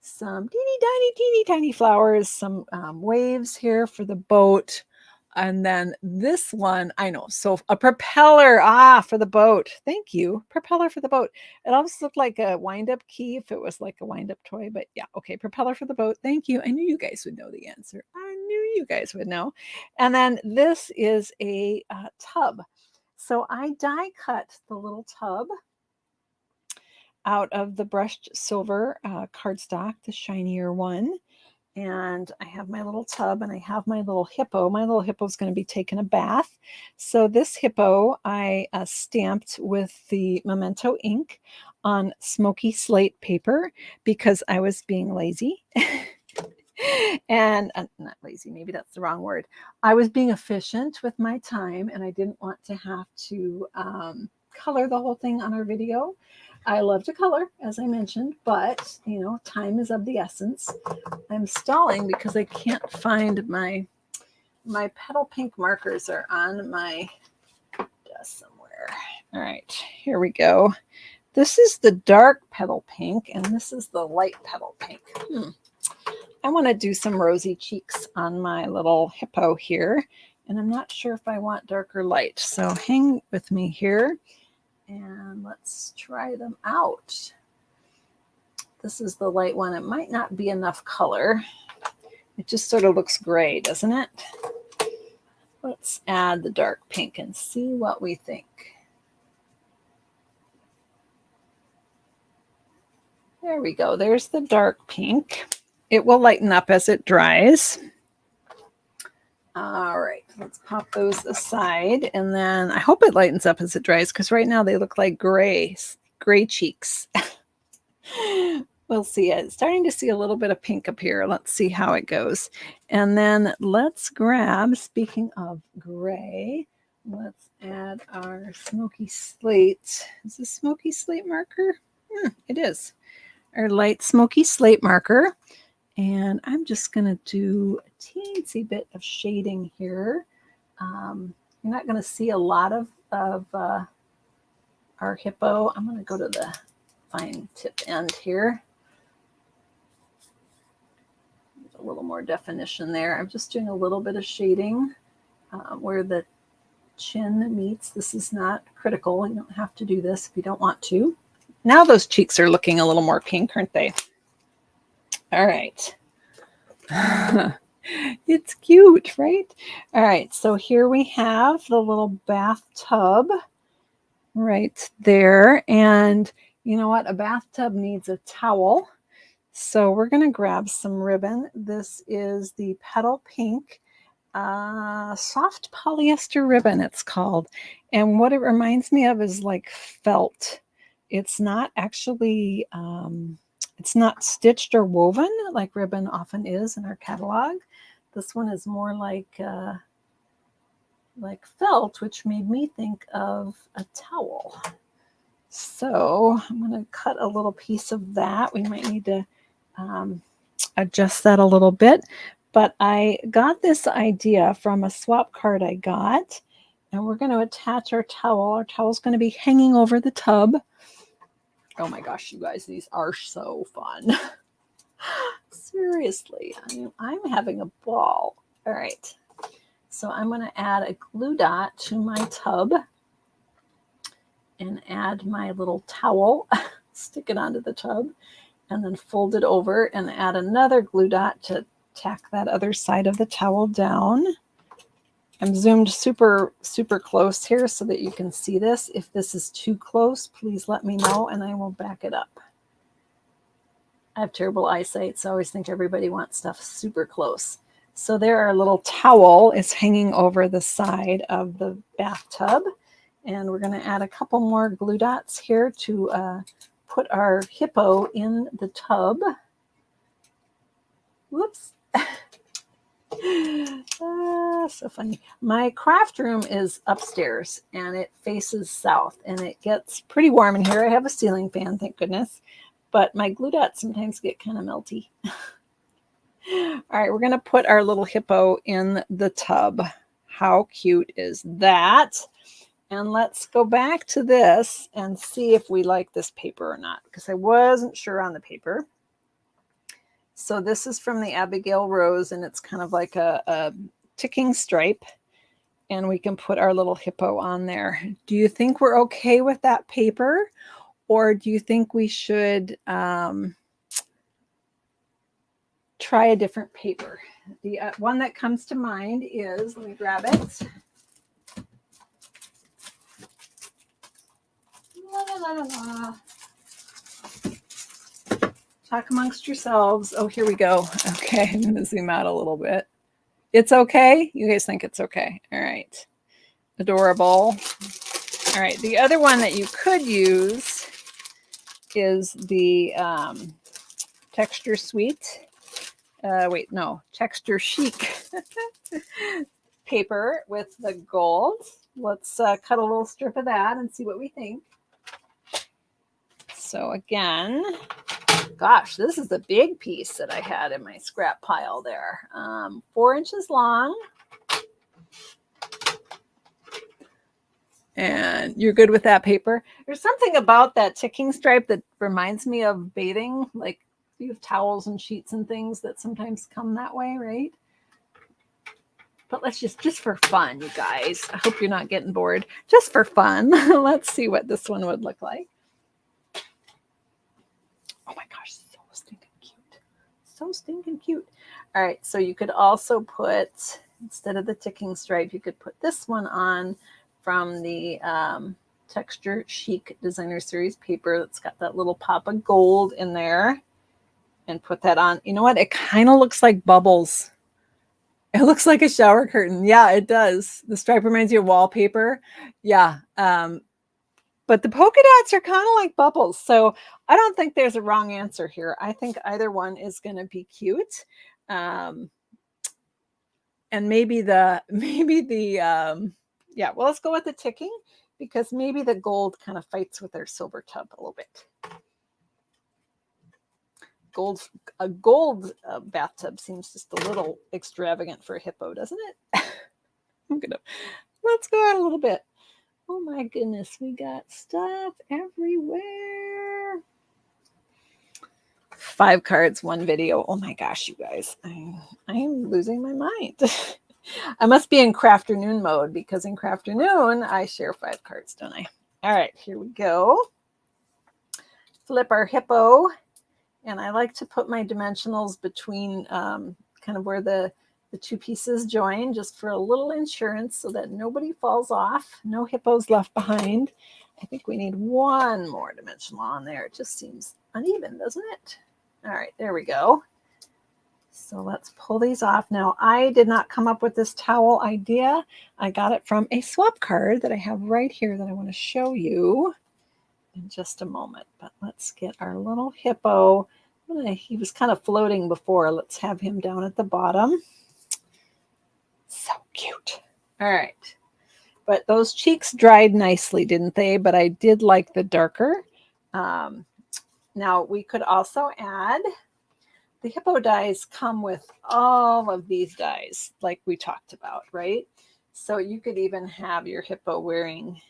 some teeny tiny flowers, some waves here for the boat. And then this one, I know, so a propeller, for the boat. Thank you, propeller for the boat. It almost looked like a wind-up key if it was like a wind-up toy, but yeah, okay, propeller for the boat. Thank you. I knew you guys would know the answer. I knew you guys would know. And then this is a tub. So I die cut the little tub out of the brushed silver cardstock, the shinier one. And I have my little tub and I have my little hippo. My little hippo is going to be taking a bath. So this hippo I stamped with the Memento ink on smoky slate paper because I was being lazy. And not lazy, maybe that's the wrong word. I was being efficient with my time and I didn't want to have to color the whole thing on our video. I love to color, as I mentioned, but you know, time is of the essence. I'm stalling because I can't find my petal pink markers are on my desk somewhere. All right, here we go. This is the dark petal pink and this is the light petal pink. I want to do some rosy cheeks on my little hippo here, and I'm not sure if I want dark or light. So hang with me here and let's try them out. This is the light one. It might not be enough color. It just sort of looks gray, doesn't it? Let's add the dark pink and see what we think. There we go. There's the dark pink. It will lighten up as it dries. All right, let's pop those aside. And then I hope it lightens up as it dries because right now they look like gray cheeks. We'll see it. Starting to see a little bit of pink up here. Let's see how it goes. And then let's grab, speaking of gray, let's add our smoky slate. Is this smoky slate marker? It is. Our light smoky slate marker. And I'm just going to do a teensy bit of shading here. You're not going to see a lot of our hippo. I'm going to go to the fine tip end here. A little more definition there. I'm just doing a little bit of shading where the chin meets. This is not critical. You don't have to do this if you don't want to. Now those cheeks are looking a little more pink, aren't they? All right. It's cute, right? All right, so here we have the little bathtub right there. And you know what? A bathtub needs a towel. So we're going to grab some ribbon. This is the Petal Pink soft polyester ribbon, it's called. And what it reminds me of is like felt. It's not actually, it's not stitched or woven like ribbon often is in our catalog. This one is more like felt, which made me think of a towel. So I'm going to cut a little piece of that. We might need to adjust that a little bit. But I got this idea from a swap card I got. And we're going to attach our towel. Our towel's going to be hanging over the tub. Oh my gosh, you guys, these are so fun. Seriously, I'm having a ball. All right. So I'm going to add a glue dot to my tub and add my little towel, stick it onto the tub, and then fold it over and add another glue dot to tack that other side of the towel down. I'm zoomed super, super close here so that you can see this. If this is too close, please let me know and I will back it up. I have terrible eyesight, so I always think everybody wants stuff super close. So there, our little towel is hanging over the side of the bathtub. And we're going to add a couple more glue dots here to put our hippo in the tub. Whoops. So funny. My craft room is upstairs and it faces south and it gets pretty warm in here. I have a ceiling fan, thank goodness, but my glue dots sometimes get kind of melty. All right, we're going to put our little hippo in the tub. How cute is that? And let's go back to this and see if we like this paper or not, because I wasn't sure on the paper. So this is from the Abigail Rose, and it's kind of like a ticking stripe. And we can put our little hippo on there. Do you think we're okay with that paper? Or do you think we should try a different paper? The one that comes to mind is, let me grab it. La, la, la, la, la. Talk amongst yourselves. Oh, here we go. Okay, I'm going to zoom out a little bit. It's okay? You guys think it's okay? All right. Adorable. All right, the other one that you could use is the Texture Sweet. Wait, no, Texture Chic paper with the gold. Let's cut a little strip of that and see what we think. So again, gosh, this is a big piece that I had in my scrap pile there. 4 inches long. And you're good with that paper. There's something about that ticking stripe that reminds me of bathing. Like you have towels and sheets and things that sometimes come that way, right? But let's just for fun, you guys. I hope you're not getting bored. Just for fun. Let's see what this one would look like. Oh my gosh, so stinking cute. So stinking cute. All right, so you could also put, instead of the ticking stripe, you could put this one on from the Texture Chic Designer Series paper that's got that little pop of gold in there, and put that on. You know what? It kind of looks like bubbles. It looks like a shower curtain. Yeah, it does. The stripe reminds you of wallpaper. Yeah. But the polka dots are kind of like bubbles. So I don't think there's a wrong answer here. I think either one is going to be cute. And maybe the yeah, well, let's go with the ticking, because maybe the gold kind of fights with our silver tub a little bit. A gold bathtub seems just a little extravagant for a hippo, doesn't it? Let's go out a little bit. Oh my goodness, we got stuff everywhere. 5 cards, 1 video. Oh my gosh, you guys, I'm losing my mind. I must be in Crafternoon mode, because in Crafternoon I share 5 cards, don't I? All right, here we go. Flip our hippo, and I like to put my dimensionals between kind of where the 2 pieces join, just for a little insurance so that nobody falls off. No hippos left behind. I think we need 1 more dimensional on there. It just seems uneven, doesn't it? All right, there we go. So let's pull these off. Now, I did not come up with this towel idea. I got it from a swap card that I have right here that I want to show you in just a moment. But let's get our little hippo. He was kind of floating before. Let's have him down at the bottom. So cute. All right. But those cheeks dried nicely, didn't they? But I did like the darker. Now, we could also add, the hippo dies come with all of these dies, like we talked about, right? So you could even have your hippo wearing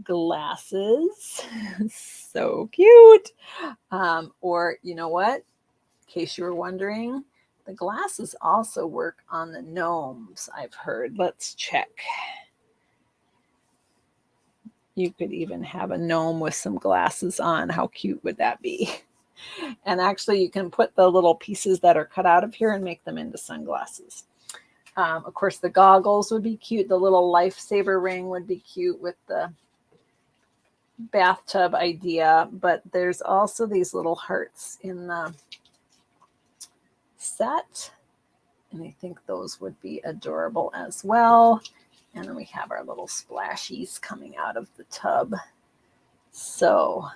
glasses. So cute. Or, you know what? In case you were wondering, the glasses also work on the gnomes, I've heard. Let's check. You could even have a gnome with some glasses on. How cute would that be? And actually, you can put the little pieces that are cut out of here and make them into sunglasses. Of course, the goggles would be cute. The little lifesaver ring would be cute with the bathtub idea. But there's also these little hearts in the set. And I think those would be adorable as well. And then we have our little splashies coming out of the tub. So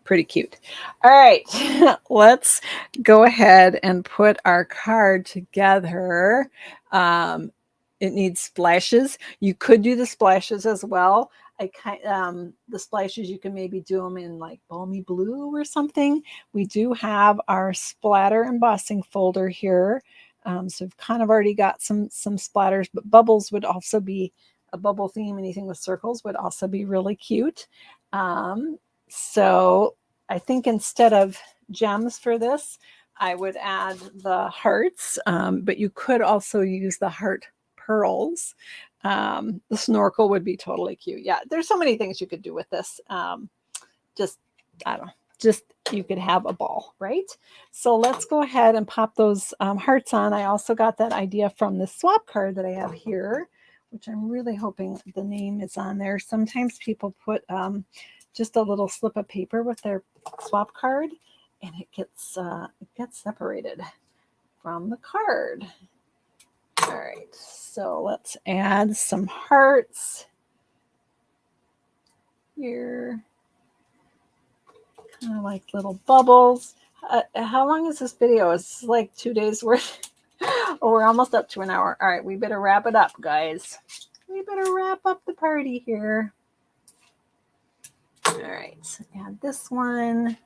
pretty cute. All right, let's go ahead and put our card together. It needs splashes. You could do the splashes as well. The splashes, you can maybe do them in like balmy blue or something. We do have our splatter embossing folder here. So we've kind of already got some splatters, but bubbles would also be a bubble theme. Anything with circles would also be really cute. So I think instead of gems for this, I would add the hearts, but you could also use the heart pearls. The snorkel would be totally cute. Yeah, there's so many things you could do with this. I don't know, you could have a ball, right? So let's go ahead and pop those hearts on. I also got that idea from the swap card that I have here, which I'm really hoping the name is on there. Sometimes people put just a little slip of paper with their swap card, and it gets separated from the card. All right, so let's add some hearts here, kind of like little bubbles. How long is this video? It's like 2 days worth. Oh, we're almost up to an hour. All right, we better wrap it up, guys. We better wrap up the party here. All right, add this one.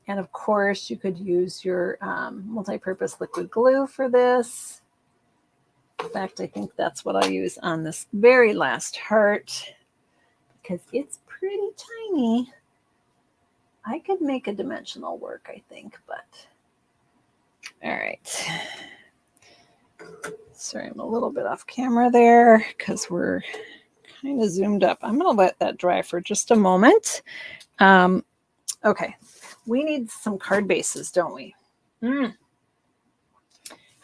And of course, you could use your multi-purpose liquid glue for this. In fact, I think that's what I'll use on this very last heart because it's pretty tiny. I could make a dimensional work, I think, but all right. Sorry, I'm a little bit off camera there because we're kind of zoomed up. I'm going to let that dry for just a moment. Okay, we need some card bases, don't we? How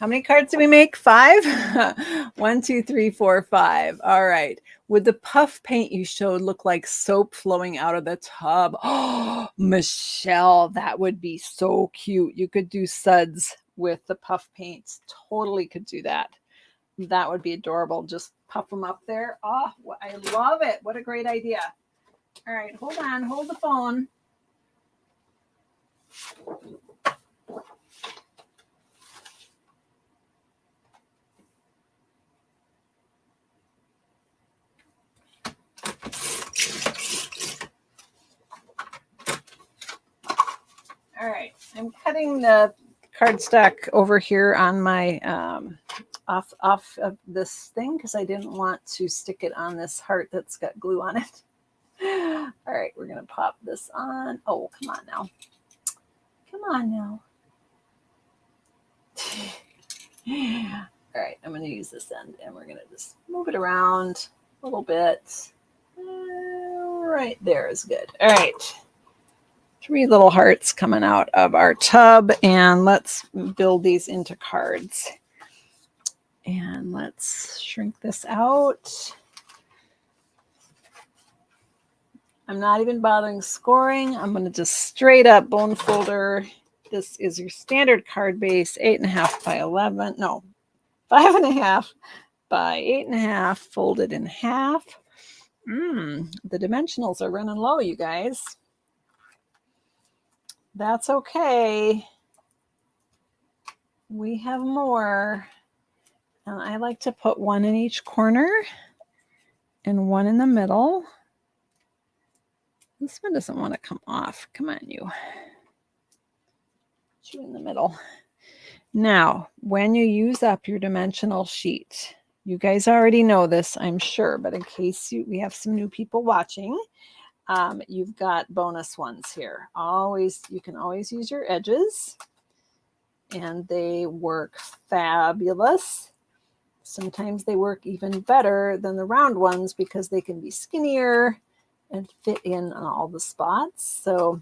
many cards do we make? 5? 1, 2, 3, 4, 5. All right. Would the puff paint you showed look like soap flowing out of the tub? Oh, Michelle, that would be so cute. You could do suds with the puff paints. Totally could do that. That would be adorable. Just puff them up there. Oh, I love it. What a great idea. All right, hold on. Hold the phone. All right, I'm cutting the cardstock over here on my off of this thing because I didn't want to stick it on this heart that's got glue on it. All right, we're gonna pop this on. Oh, come on now. Come on now. All right, I'm gonna use this end and we're gonna just move it around a little bit. Right there is good. All right. 3 little hearts coming out of our tub, and let's build these into cards. And let's shrink this out. I'm not even bothering scoring. I'm going to just straight up bone folder. This is your standard card base, 8.5 by 11. No, 5.5 by 8.5, folded in half. The dimensionals are running low, you guys. That's okay. We have more. And I like to put 1 in each corner and 1 in the middle. This one doesn't want to come off. Come on, you. Put you in the middle. Now, when you use up your dimensional sheet, you guys already know this, I'm sure, but in case we have some new people watching, you've got bonus ones here. You can always use your edges, and they work fabulous. Sometimes they work even better than the round ones because they can be skinnier and fit in on all the spots. So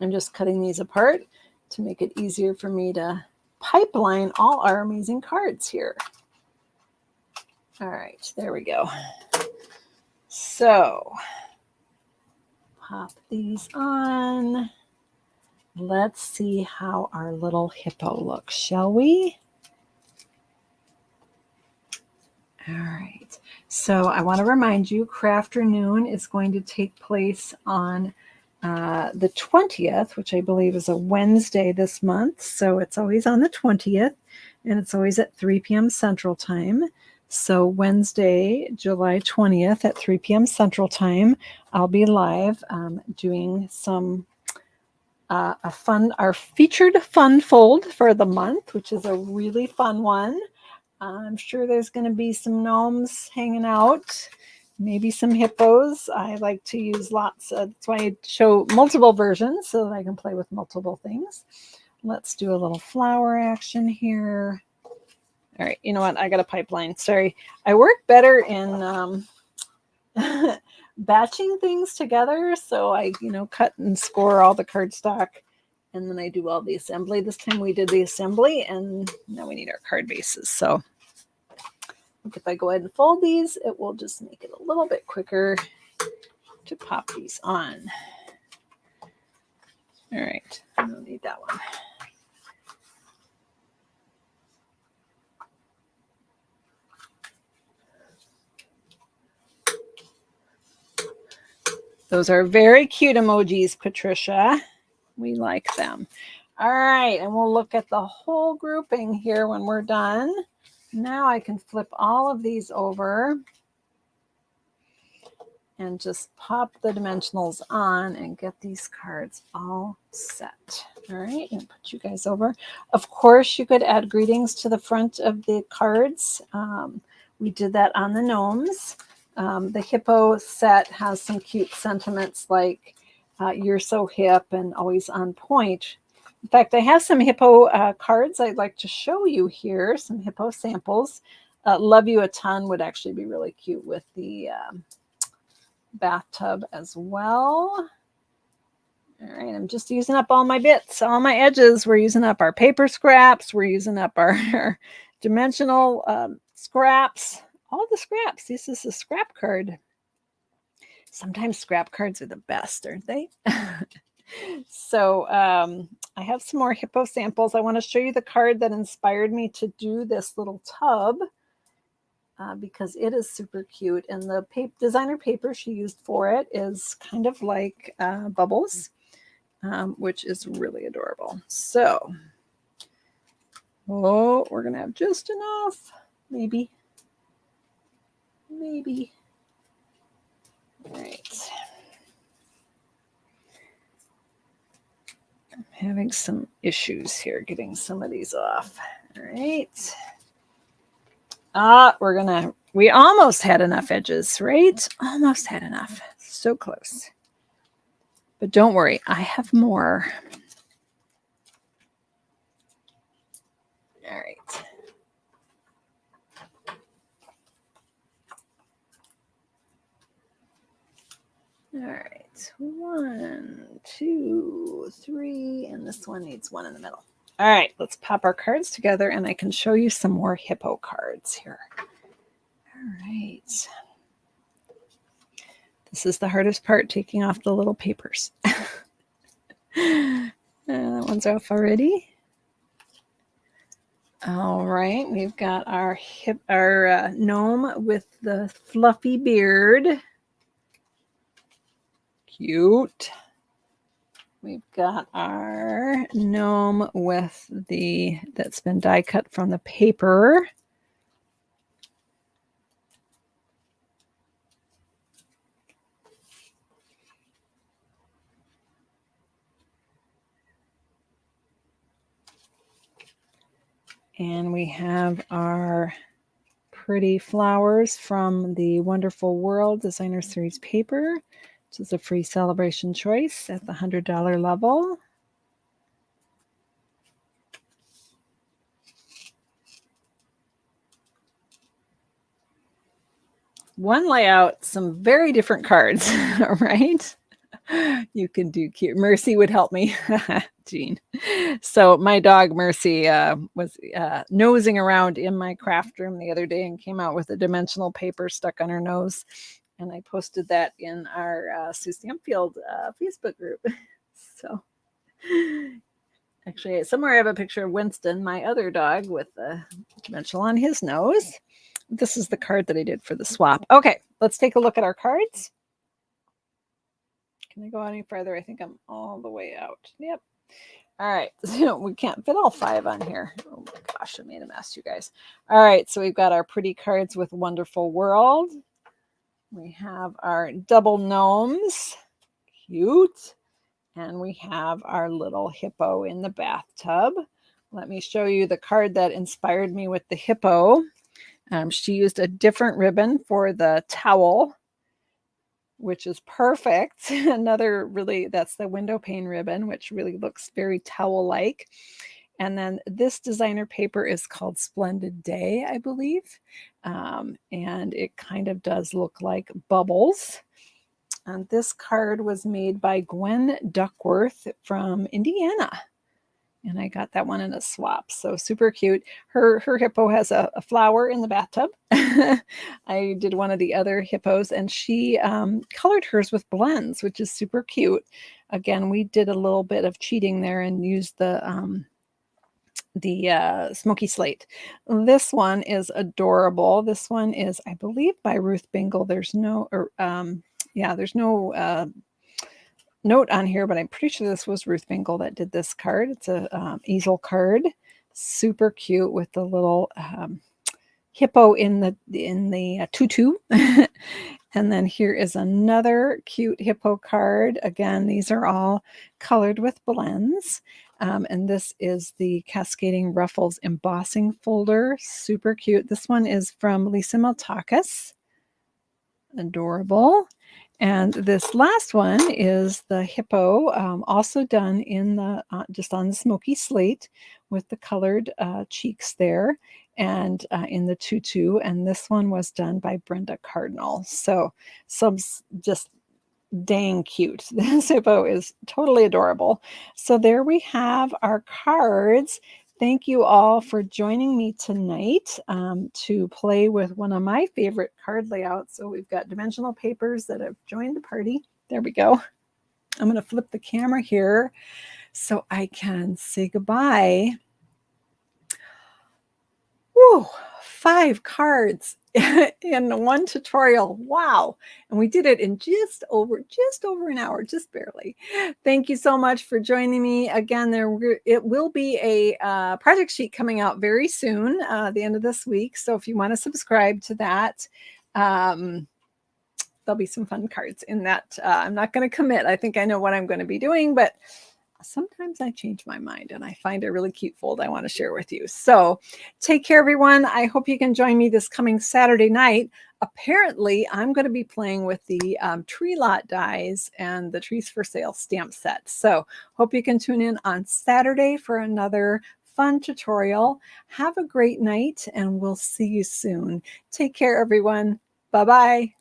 I'm just cutting these apart to make it easier for me to pipeline all our amazing cards here. All right, there we go. So pop these on. Let's see how our little hippo looks, shall we? All right. So I want to remind you, Crafternoon is going to take place on the 20th, which I believe is a Wednesday this month. So it's always on the 20th, and it's always at 3 p.m. Central Time. So Wednesday, July 20th at 3 p.m. Central Time, I'll be live doing some our featured fun fold for the month, which is a really fun one. I'm sure there's going to be some gnomes hanging out, maybe some hippos. I like to use lots. That's why I show multiple versions so that I can play with multiple things. Let's do a little flower action here. All right, you know what? I got a pipeline. Sorry. I work better in batching things together. So I, cut and score all the cardstock, and then I do all the assembly. This time we did the assembly, and now we need our card bases. So if I go ahead and fold these, it will just make it a little bit quicker. to pop these on. All right, I don't need that one. Those are very cute emojis, Patricia. We like them. All right, and we'll look at the whole grouping here when we're done. Now I can flip all of these over and just pop the dimensionals on and get these cards all set. All right, and put you guys over. Of course, you could add greetings to the front of the cards. We did that on the gnomes. The hippo set has some cute sentiments like you're so hip and always on point. In fact, I have some hippo cards I'd like to show you here, some hippo samples. Love you a ton would actually be really cute with the bathtub as well. All right, I'm just using up all my bits, all my edges. We're using up our paper scraps. We're using up our dimensional scraps, all the scraps. This is a scrap card. Sometimes scrap cards are the best, aren't they? So I have some more hippo samples. I want to show you the card that inspired me to do this little tub because it is super cute. And the designer paper she used for it is kind of like bubbles, which is really adorable. So, oh, we're going to have just enough, maybe. All right. I'm having some issues here getting some of these off. All right. We almost had enough edges, right? Almost had enough. So close. But don't worry, I have more. All right. All right. 1, 2, 3, and this one needs one in the middle. All right, let's pop our cards together and I can show you some more hippo cards here. All right. This is the hardest part, taking off the little papers. That one's off already. All right, we've got our gnome with the fluffy beard. Cute. We've got our gnome with that's been die cut from the paper. And we have our pretty flowers from the Wonderful World Designer Series paper, which is a free celebration choice at the $100 level. One layout, some very different cards, right? You can do cute. Mercy would help me, Jean. So my dog Mercy was nosing around in my craft room the other day and came out with a dimensional paper stuck on her nose. And I posted that in our Sue Stampfield Facebook group. So actually, somewhere I have a picture of Winston, my other dog, with the dimensional on his nose. This is the card that I did for the swap. Okay, let's take a look at our cards. Can I go any further? I think I'm all the way out. Yep. All right. So we can't fit all 5 on here. Oh my gosh, I made a mess, you guys. All right. So we've got our pretty cards with Wonderful World. We have our double gnomes. Cute. And we have our little hippo in the bathtub. Let me show you the card that inspired me with the hippo. She used a different ribbon for the towel, which is perfect. Another really, that's the window pane ribbon, which really looks very towel-like. And then this designer paper is called Splendid Day, I believe. And it kind of does look like bubbles. And this card was made by Gwen Duckworth from Indiana. And I got that one in a swap. So super cute. Her hippo has a flower in the bathtub. I did one of the other hippos, and she colored hers with blends, which is super cute. Again, we did a little bit of cheating there and used the smoky slate. This one is adorable. This one is, I believe, by Ruth Bingle. There's no, there's no note on here, but I'm pretty sure this was Ruth Bingle that did this card. It's a easel card, super cute with the little hippo in the tutu. And then here is another cute hippo card. Again, these are all colored with blends. And this is the Cascading Ruffles embossing folder. Super cute. This one is from Lisa Miltakis. Adorable. And this last one is the hippo, also done in the just on the smoky slate with the colored cheeks there, and in the tutu. And this one was done by Brenda Cardinal. So some just dang cute. This hippo is totally adorable. So there we have our cards. Thank you all for joining me tonight to play with one of my favorite card layouts. So we've got dimensional papers that have joined the party. There we go. I'm going to flip the camera here so I can say goodbye. Woo, 5 cards in one tutorial. Wow. And we did it in just over an hour, just barely. Thank you so much for joining me. Again, it will be a project sheet coming out very soon, the end of this week. So if you want to subscribe to that, there'll be some fun cards in that. I'm not going to commit. I think I know what I'm going to be doing, but sometimes I change my mind and I find a really cute fold I want to share with you. So take care, everyone. I hope you can join me this coming Saturday night. Apparently, I'm going to be playing with the tree lot dies and the Trees for Sale stamp set. So hope you can tune in on Saturday for another fun tutorial. Have a great night, and we'll see you soon. Take care, everyone. Bye-bye.